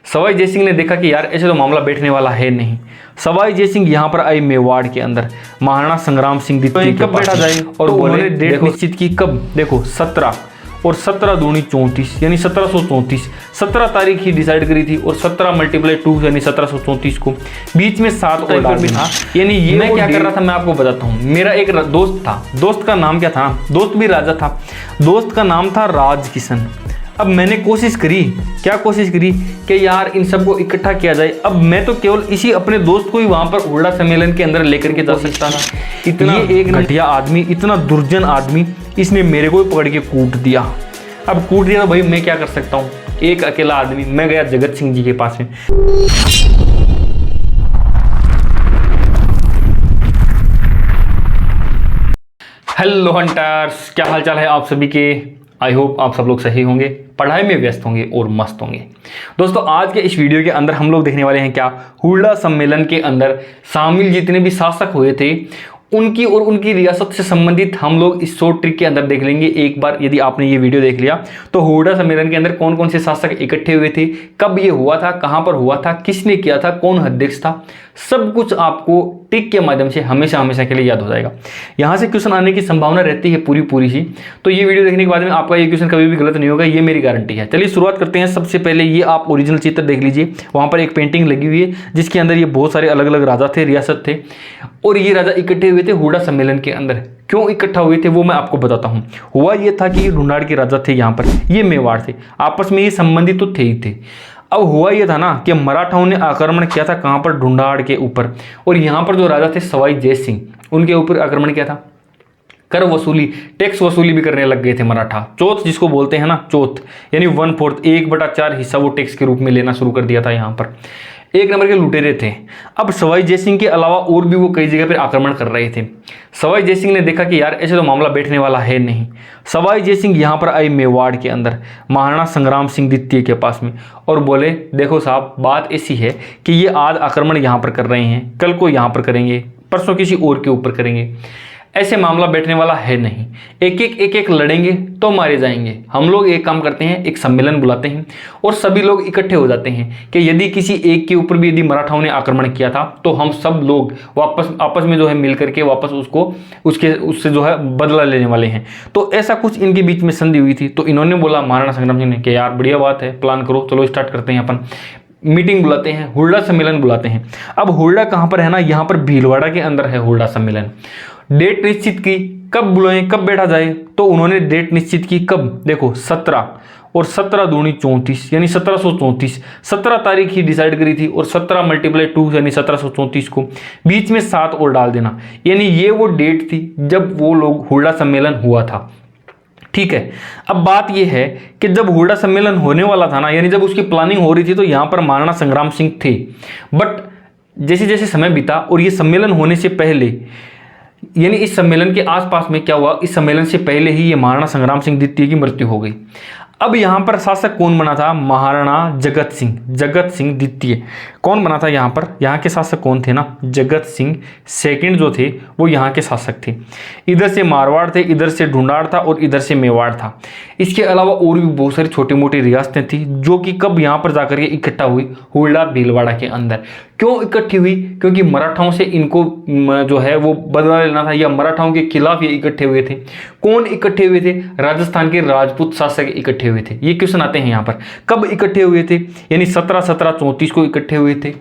सवाई जय सिंह ने देखा कि यार ऐसे तो मामला बैठने वाला है नहीं। सवाई जय सिंह यहाँ पर आई मेवाड़ के अंदर महाराणा संग्राम सिंह द्वितीय कब बैठा जाए और उन्होंने डेट निश्चित की कब, देखो 17 और 17 दूनी 34 यानी 1734, 17 तारीख ही डिसाइड करी थी और 17 मल्टीप्लाई 2 यानी 1734 को बीच में 7 और डाल भी था। यानी ये मैं क्या कर रहा था मैं आपको बताता हूँ। मेरा एक दोस्त था, दोस्त का नाम क्या था, दोस्त भी राजा था, दोस्त का नाम था राज किशन। अब मैंने कोशिश करी, क्या कोशिश करी कि यार इन सबको इकट्ठा किया जाए। अब मैं तो केवल इसी अपने दोस्त को ही वहां पर हुरडा सम्मेलन के अंदर लेकर के जा सकता था। इतना एक घटिया आदमी, इतना दुर्जन आदमी, इसने मेरे को ही पकड़ के कूट दिया। अब कूट दिया तो भाई मैं क्या कर सकता हूँ, एक अकेला आदमी। मैं गया जगत सिंह जी के पास में। हेलो हंटर्स, क्या हाल चाल है आप सभी के। आई होप आप सब लोग सही होंगे, पढ़ाई में व्यस्त होंगे और मस्त होंगे। दोस्तों आज के इस वीडियो के अंदर हम लोग देखने वाले हैं क्या, हुरडा सम्मेलन के अंदर शामिल जितने भी शासक हुए थे उनकी और उनकी रियासत से संबंधित हम लोग इस शॉर्ट ट्रिक के अंदर देख लेंगे। एक बार यदि आपने ये वीडियो देख लिया तो हुरडा सम्मेलन के अंदर कौन कौन से शासक इकट्ठे हुए थे, कब ये हुआ था, कहां पर हुआ था, किसने किया था, कौन अध्यक्ष था, सब कुछ आपको ट्रिक के माध्यम से हमेशा हमेशा के लिए याद हो जाएगा। यहां से क्वेश्चन आने की संभावना रहती है पूरी सी। तो ये वीडियो देखने के बाद में आपका ये क्वेश्चन कभी भी गलत नहीं होगा, ये मेरी गारंटी है। चलिए शुरुआत करते हैं। सबसे पहले ये आप ओरिजिनल चित्र देख लीजिए, वहां पर एक पेंटिंग लगी हुई है जिसके अंदर ये बहुत सारे अलग अलग राजा थे, रियासत थे, और ये राजा इकट्ठे हुए थे हुरडा सम्मेलन के अंदर। क्यों इकट्ठा हुए थे वो मैं आपको बताता हूं। हुआ ये था कि ये ढूंढाड़ के राजा थे, यहाँ पर ये मेवाड़ थे, आपस में ये संबंधित तो थे ही थे। अब हुआ ये था ना कि मराठाओं ने आक्रमण किया था कहां पर, ढूंढाड़ के ऊपर, और यहां पर जो राजा थे सवाई जय सिंह, उनके ऊपर आक्रमण किया था। कर वसूली, टैक्स वसूली भी करने लग गए थे मराठा। चौथ जिसको बोलते हैं ना, चौथ यानी 1/4, 1/4 हिस्सा वो टैक्स के रूप में लेना शुरू कर दिया था। यहाँ पर एक नंबर के लुटेरे थे। अब सवाई जय सिंह के अलावा और भी वो कई जगह पर आक्रमण कर रहे थे। सवाई जय सिंह ने देखा कि यार ऐसे तो मामला बैठने वाला है नहीं। सवाई जय सिंह यहाँ पर आई मेवाड़ के अंदर महाराणा संग्राम सिंह द्वितीय के पास में और बोले देखो साहब बात ऐसी है कि ये आज आक्रमण यहाँ पर कर रहे हैं, कल को यहाँ पर करेंगे, परसों किसी और के ऊपर करेंगे, ऐसे मामला बैठने वाला है नहीं। एक एक लड़ेंगे तो मारे जाएंगे। हम लोग एक काम करते हैं, एक सम्मेलन बुलाते हैं और सभी लोग इकट्ठे हो जाते हैं कि यदि किसी एक के ऊपर भी यदि मराठाओं ने आक्रमण किया था तो हम सब लोग वापस आपस में जो है मिल करके वापस उससे जो है बदला लेने वाले हैं। तो ऐसा कुछ इनके बीच में संधि हुई थी। तो इन्होंने बोला महाराणा संग्राम सिंह ने कि यार बढ़िया बात है, प्लान करो, चलो स्टार्ट करते हैं। अपन मीटिंग बुलाते हैं, हुरडा सम्मेलन बुलाते हैं। अब हुरडा कहां पर है ना, यहाँ पर भीलवाड़ा के अंदर है हुरडा सम्मेलन। डेट निश्चित की, कब बुलाएं, कब बैठा जाए, तो उन्होंने डेट निश्चित की कब, देखो 17 और 17 दूनी 34 यानी 1734, 17 तारीख ही डिसाइड करी थी और 17 मल्टीप्लाई 2 यानी 1734 को बीच में 7 और डाल देना। यानी ये वो डेट थी जब वो लोग हुरडा सम्मेलन हुआ था। ठीक है, अब बात यह है कि जब हुरडा सम्मेलन होने वाला था ना, यानी जब उसकी प्लानिंग हो रही थी तो यहां पर महाराणा संग्राम सिंह थे। बट जैसे जैसे समय बीता और ये सम्मेलन होने से पहले, यानी इस सम्मेलन के आसपास में क्या हुआ, इस सम्मेलन से पहले ही ये महाराणा संग्राम सिंह द्वितीय की मृत्यु हो गई। अब यहां पर शासक कौन बना था, महाराणा जगत सिंह द्वितीय कौन बना था यहाँ पर, यहाँ के शासक कौन थे ना, जगत सिंह सेकंड जो थे वो यहाँ के शासक थे। इधर से मारवाड़ थे, इधर से ढूंढाड़ था और इधर से मेवाड़ था। इसके अलावा और भी बहुत सारी छोटी मोटी रियासतें थी जो कि कब यहाँ पर जाकर के इकट्ठा हुई, हुरडा भीलवाड़ा के अंदर। क्यों इकट्ठी हुई, क्योंकि मराठाओं से इनको जो है वो बदला लेना था, या मराठाओं के खिलाफ ये इकट्ठे हुए थे। कौन इकट्ठे हुए थे, राजस्थान के राजपूत शासक इकट्ठे हुए थे। ये क्वेश्चन आते हैं यहाँ पर, कब इकट्ठे हुए थे, यानी 17-17-34 को इकट्ठे हुए थे।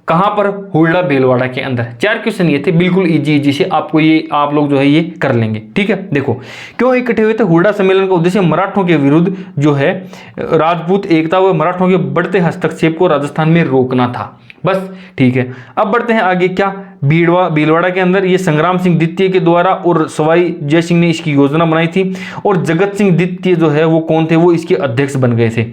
कहां पर, हुरडा भीलवाड़ा के अंदर। 4 क्वेश्चन ये थे, बिल्कुल इजी से आपको ये आप लोग जो है ये कर लेंगे। ठीक है, देखो क्यों इकट्ठे हुए थे। हुरडा सम्मेलन का उद्देश्य मराठों के विरुद्ध जो है राजपूत एकता व मराठों के बढ़ते हस्तक्षेप को राजस्थान में रोकना था, बस। ठीक है, अब बढ़ते हैं आगे। क्या, भीलवाड़ा के अंदर ये संग्राम सिंह द्वितीय के द्वारा और सवाई जय सिंह ने इसकी योजना बनाई थी, और जगत सिंह द्वितीय जो है वो कौन थे, वो इसके अध्यक्ष बन गए थे।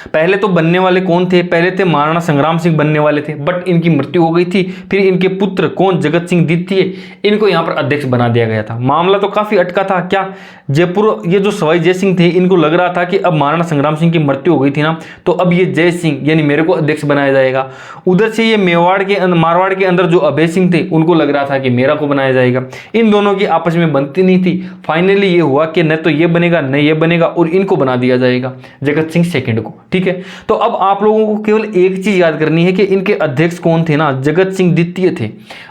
पहले तो बनने वाले कौन थे, पहले थे महाराणा संग्राम सिंह बनने वाले थे, बट इनकी मृत्यु हो गई थी। फिर इनके पुत्र कौन, जगत सिंह द्वितीय, इनको यहाँ पर अध्यक्ष बना दिया गया था। मामला तो काफी अटका था। क्या, जयपुर ये जो सवाई जय सिंह थे इनको लग रहा था कि अब महाराणा संग्राम सिंह की मृत्यु हो गई थी ना, तो अब ये जय सिंह यानी मेरे को अध्यक्ष बनाया जाएगा। उधर से ये मारवाड़ के अंदर जो अभय सिंह थे उनको लग रहा था कि मेरा को बनाया जाएगा। इन दोनों की आपस में बनती नहीं थी। फाइनली ये हुआ कि न तो ये बनेगा न ये बनेगा, और इनको बना दिया जाएगा जगत सिंह सेकंड को। ठीक है। तो अब आप लोगों को केवल एक चीज याद करनी है कि इनके अध्यक्ष कौन थे ना, जगत सिंह द्वितीय थे।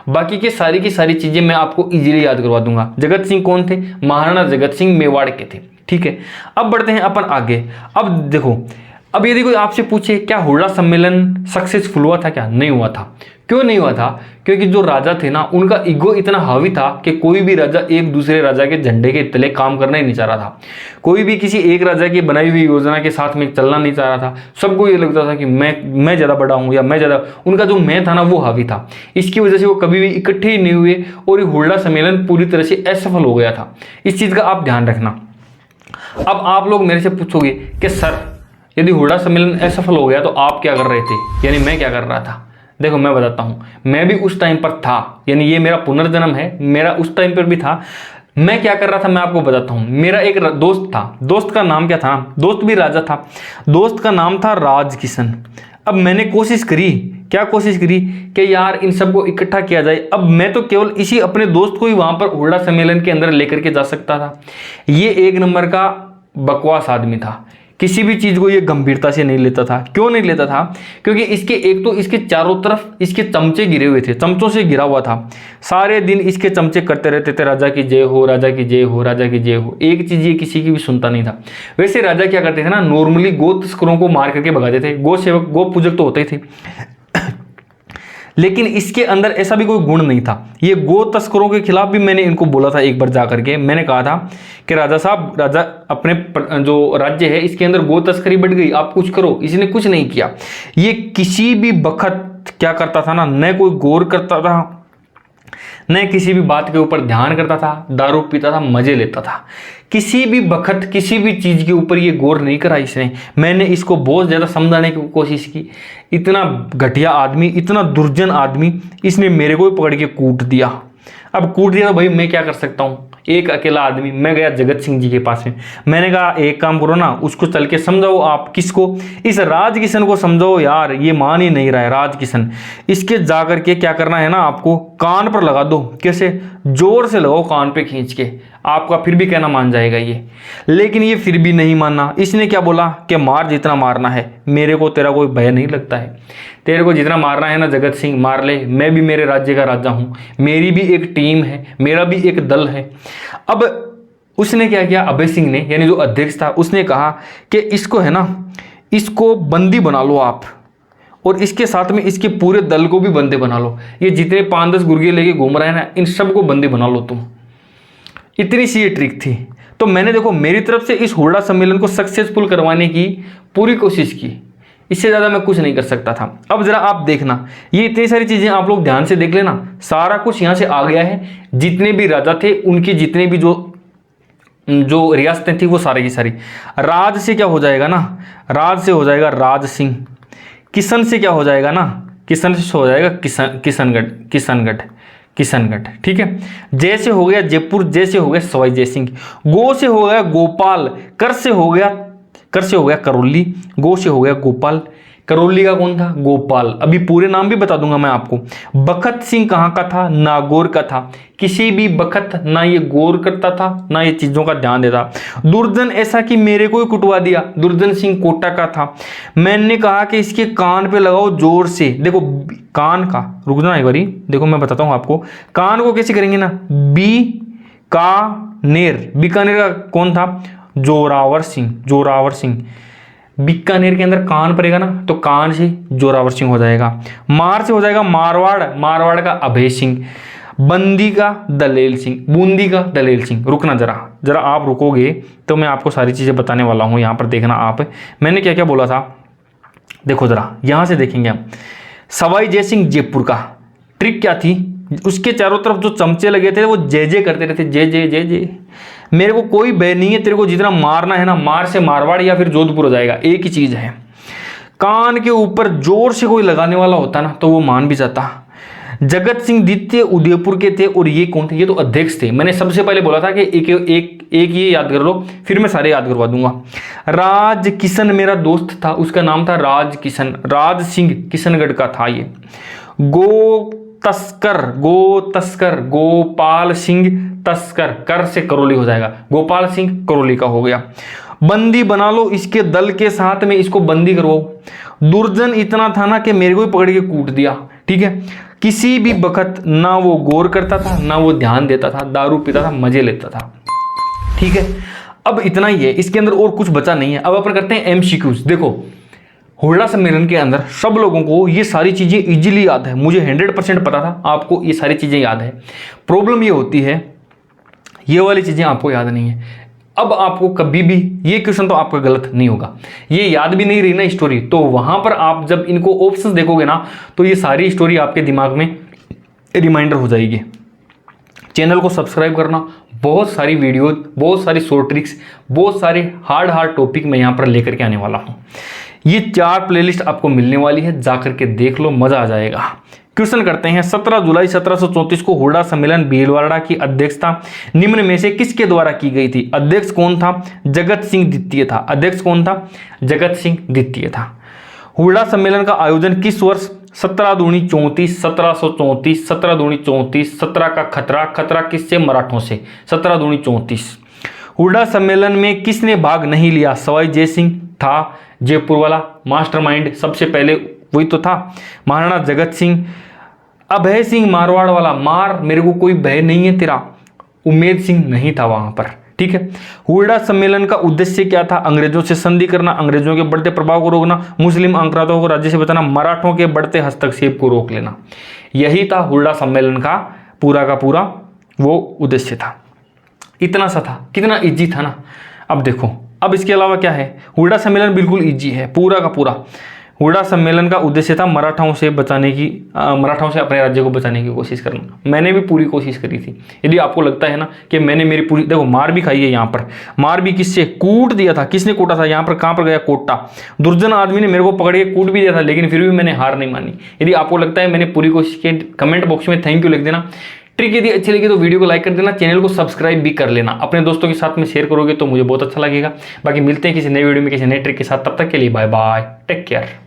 बाकी के सारी की सारी चीजें मैं आपको इजीली याद करवा दूंगा। जगत सिंह कौन थे? महाराणा जगत सिंह मेवाड़ के थे, ठीक है। अब बढ़ते हैं अपन आगे। अब देखो, अब यदि कोई आपसे पूछे क्या हुर्रा सम्मेलन सक्सेसफुल हुआ था? क्या नहीं हुआ था? क्यों नहीं हुआ था? क्योंकि जो राजा थे ना, उनका ईगो इतना हावी था कि कोई भी राजा एक दूसरे राजा के झंडे के तले काम करना ही नहीं चाह रहा था। कोई भी किसी एक राजा की बनाई हुई योजना के साथ में चलना नहीं चाह रहा था। सबको ये लगता था कि मैं ज़्यादा बड़ा हूँ या मैं ज़्यादा, उनका जो मैं था ना वो हावी था। इसकी वजह से वो कभी भी इकट्ठे ही नहीं हुए और ये हुर्रा सम्मेलन पूरी तरह से असफल हो गया था। इस चीज़ का आप ध्यान रखना। अब आप लोग मेरे से पूछोगे कि सर यदि हुर्रा सम्मेलन असफल हो गया तो आप क्या कर रहे थे, यानी मैं क्या कर रहा था? देखो मैं बताता हूँ, मैं भी उस टाइम पर था, यानी ये मेरा पुनर्जन्म है, मेरा उस टाइम पर भी था। मैं क्या कर रहा था मैं आपको बताता हूँ। मेरा एक दोस्त था, दोस्त का नाम क्या था? दोस्त भी राजा था, दोस्त का नाम था राज किशन। अब मैंने कोशिश करी, क्या कोशिश करी कि यार इन सबको इकट्ठा किया जाए। अब मैं तो केवल इसी अपने दोस्त को ही वहां पर हुर्रा सम्मेलन के अंदर लेकर के जा सकता था। ये एक नंबर का बकवास आदमी था, किसी भी चीज को ये गंभीरता से नहीं लेता था। क्यों नहीं लेता था? क्योंकि इसके एक तो इसके चारों तरफ इसके चमचे गिरे हुए थे, चमचों से गिरा हुआ था। सारे दिन इसके चमचे करते रहते थे, राजा की जय हो, राजा की जय हो, राजा की जय हो। एक चीज ये किसी की भी सुनता नहीं था। वैसे राजा क्या करते थे ना, नॉर्मली गो तस्करों को मार करके भगाते थे। गो सेवक, गो पूजक तो होते थे, लेकिन इसके अंदर ऐसा भी कोई गुण नहीं था। ये गो तस्करों के खिलाफ भी मैंने इनको बोला था एक बार जा करके। मैंने कहा था कि राजा साहब, राजा अपने जो राज्य है इसके अंदर गो तस्करी बढ़ गई, आप कुछ करो। इसने कुछ नहीं किया। ये किसी भी बखत क्या करता था ना, न कोई गौर करता था, न किसी भी बात के ऊपर ध्यान करता था, दारू पीता था, मजे लेता था। किसी भी बखत किसी भी चीज के ऊपर ये गौर नहीं करा इसने। मैंने इसको बहुत ज्यादा समझाने की कोशिश की। इतना घटिया आदमी, इतना दुर्जन आदमी, इसने मेरे को भी पकड़ के कूट दिया। अब कूट दिया तो भाई मैं क्या कर सकता हूँ? एक अकेला आदमी। मैं गया जगत सिंह जी के पास में, मैंने कहा एक काम करो ना, उसको चल के समझाओ। आप किसको? इस राज किशन को समझाओ। यार ये मान ही नहीं रहा है राज किशन। इसके जा करके क्या करना है ना, आपको कान पर लगा दो। कैसे? जोर से लगाओ कान पे खींच के, आपका फिर भी कहना मान जाएगा ये। लेकिन ये फिर भी नहीं माना। इसने क्या बोला कि मार जितना मारना है, मेरे को तेरा कोई भय नहीं लगता है। तेरे को जितना मारना है ना जगत सिंह, मार ले। मैं भी मेरे राज्य का राजा हूं, मेरी भी एक टीम है, मेरा भी एक दल है। अब उसने क्या किया, अभय सिंह ने, यानी जो अध्यक्ष था, उसने कहा कि इसको है ना, इसको बंदी बना लो आप, और इसके साथ में इसके पूरे दल को भी बंदे बना लो। ये जितने 5-10 गुर्गे लेके घूम रहे हैं ना, इन सबको बंदी बना लो तुम। इतनी सी ये ट्रिक थी। तो मैंने देखो मेरी तरफ से इस हुर्रा सम्मेलन को सक्सेसफुल करवाने की पूरी कोशिश की। इससे ज़्यादा मैं कुछ नहीं कर सकता था। अब जरा आप देखना, ये इतनी सारी चीज़ें आप लोग ध्यान से देख लेना। सारा कुछ यहाँ से आ गया है। जितने भी राजा थे उनकी जितने भी जो रियासतें थी वो सारी की सारी। राज से क्या हो जाएगा ना, राज से हो जाएगा राज सिंह। किशन से क्या हो जाएगा ना, किशन से हो जाएगा किशनगढ़, ठीक है। जय से हो गया जयपुर, जय से हो गया सवाई जय सिंह, गो से हो गया गोपाल, कर से हो गया करौली, गो से हो गया गोपाल। करौली का कौन था? गोपाल। अभी पूरे नाम भी बता दूंगा मैं आपको। बखत सिंह कहाँ का था? नागौर का था। किसी भी बखत ना ये गौर करता था, ना ये चीजों का ध्यान देता। दुर्जन ऐसा कि मेरे को ही कुटवा दिया। दुर्जन सिंह कोटा का था। मैंने कहा कि इसके कान पे लगाओ जोर से। देखो कान का, रुक जाना एक बारी, देखो मैं बताता हूं आपको। कान को कैसे करेंगे ना, बीकानेर का कौन था? जोरावर सिंह। बीकानेर के अंदर कान पड़ेगा ना, तो कान से जोरावर सिंह हो जाएगा। मार से हो जाएगा मारवाड़ का अभय सिंह। बूंदी का दलेल सिंह। रुकना जरा आप रुकोगे तो मैं आपको सारी चीजें बताने वाला हूं। यहां पर देखना आप, मैंने क्या क्या बोला था। देखो जरा यहां से देखेंगे हम। सवाई जय सिंह जयपुर का ट्रिक क्या थी? उसके चारों तरफ जो चमचे लगे थे वो जय जय करते रहते, जय जय जय जय। मेरे को कोई भय नहीं है, तेरे को जितना मारना है ना, मार से मारवाड़ या फिर जोधपुर हो जाएगा, एक ही चीज है। कान के ऊपर जोर से कोई लगाने वाला होता ना तो वो मान भी जाता। जगत सिंह द्वितीय उदयपुर के थे, और ये कौन थे? ये तो अध्यक्ष थे। मैंने सबसे पहले बोला था कि एक ये याद कर लो, फिर मैं सारे याद करवा दूंगा। राज किशन मेरा दोस्त था, उसका नाम था राज किशन। राज सिंह किशनगढ़ का था ये। गो तस्कर गोपाल सिंह तस्कर, कर से करौली हो जाएगा। गोपाल सिंह करौली का हो गया। बंदी बना लो, इसके दल के साथ में इसको बंदी करवाओ। दुर्जन इतना था ना कि मेरे को ही पकड़ के कूट दिया, ठीक है। किसी भी वक्त ना वो गौर करता था, ना वो ध्यान देता था, दारू पीता था, मजे लेता था, ठीक है। अब इतना ही है, इसके अंदर और कुछ बचा नहीं है। अब अपन करते हैं एमसीक्यूज। देखो, हुड्डा सम्मेलन के अंदर सब लोगों को ये सारी चीजें इजीली याद है, मुझे 100% पता था आपको ये सारी चीजें याद है। प्रॉब्लम ये होती है ये वाली चीजें आपको याद नहीं है। अब आपको कभी भी ये क्वेश्चन तो आपका गलत नहीं होगा, ये याद भी नहीं रही ना स्टोरी, तो वहां पर आप जब इनको ऑप्शंस देखोगे ना तो ये सारी स्टोरी आपके दिमाग में रिमाइंडर हो जाएगी। चैनल को सब्सक्राइब करना, बहुत सारी वीडियो, बहुत सारी शॉर्ट ट्रिक्स, बहुत सारे हार्ड टॉपिक मैं यहाँ पर लेकर के आने वाला हूँ। ये 4 प्लेलिस्ट आपको मिलने वाली है, जाकर के देख लो, मजा आ जाएगा। क्वेश्चन करते हैं, 17 जुलाई 1734 को हुड्डा सम्मेलन भीलवाड़ा की अध्यक्षता निम्न में से किसके द्वारा की गई थी? अध्यक्ष कौन था? जगत सिंह द्वितीय था। अध्यक्ष कौन था? जगत सिंह द्वितीय था। हुड्डा सम्मेलन का आयोजन किस वर्ष? 17 दूनी 34, 1734, 17 दूनी 34, 17 का खतरा किससे? मराठों से, 17 दूनी 34। हुड्डा सम्मेलन में किसने भाग नहीं लिया? सवाई जय सिंह था, जयपुर वाला मास्टरमाइंड सबसे पहले वही तो था। महाराणा जगत सिंह, अभय सिंह मारवाड़ वाला, मार मेरे को कोई भय नहीं है तेरा, उमेद सिंह नहीं था वहां पर, ठीक है। हुड्डा सम्मेलन का उद्देश्य क्या था? अंग्रेजों से संधि करना, अंग्रेजों के बढ़ते प्रभाव को रोकना, मुस्लिम आक्रांताओं को राज्य से बचाना, मराठों के बढ़ते हस्तक्षेप को रोक लेना। यही था हुड्डा सम्मेलन का पूरा वो उद्देश्य था। इतना सा था, कितना इजी था ना। अब देखो, अब इसके अलावा क्या है? हुड्डा सम्मेलन बिल्कुल इजी है, पूरा का पूरा। हुड्डा सम्मेलन का उद्देश्य था मराठाओं से मराठाओं से अपने राज्य को बचाने की कोशिश करना। मैंने भी पूरी कोशिश करी थी। यदि आपको लगता है ना कि मैंने मेरी पूरी, देखो मार भी खाई है यहाँ पर, मार भी किससे? कूट दिया था। किसने कूटा था? यहाँ पर कहाँ पर गया? कोटा। दुर्जन आदमी ने मेरे को पकड़ के कूट भी दिया था, लेकिन फिर भी मैंने हार नहीं मानी। यदि आपको लगता है मैंने पूरी कोशिश की, कमेंट बॉक्स में थैंक यू लिख देना। ट्रिक यदि अच्छी लगी तो वीडियो को लाइक कर देना, चैनल को सब्सक्राइब भी कर लेना। अपने दोस्तों के साथ में शेयर करोगे तो मुझे बहुत अच्छा लगेगा। बाकी मिलते हैं किसी नई वीडियो में किसी नई ट्रिक के साथ, तब तक के लिए बाय बाय, टेक केयर।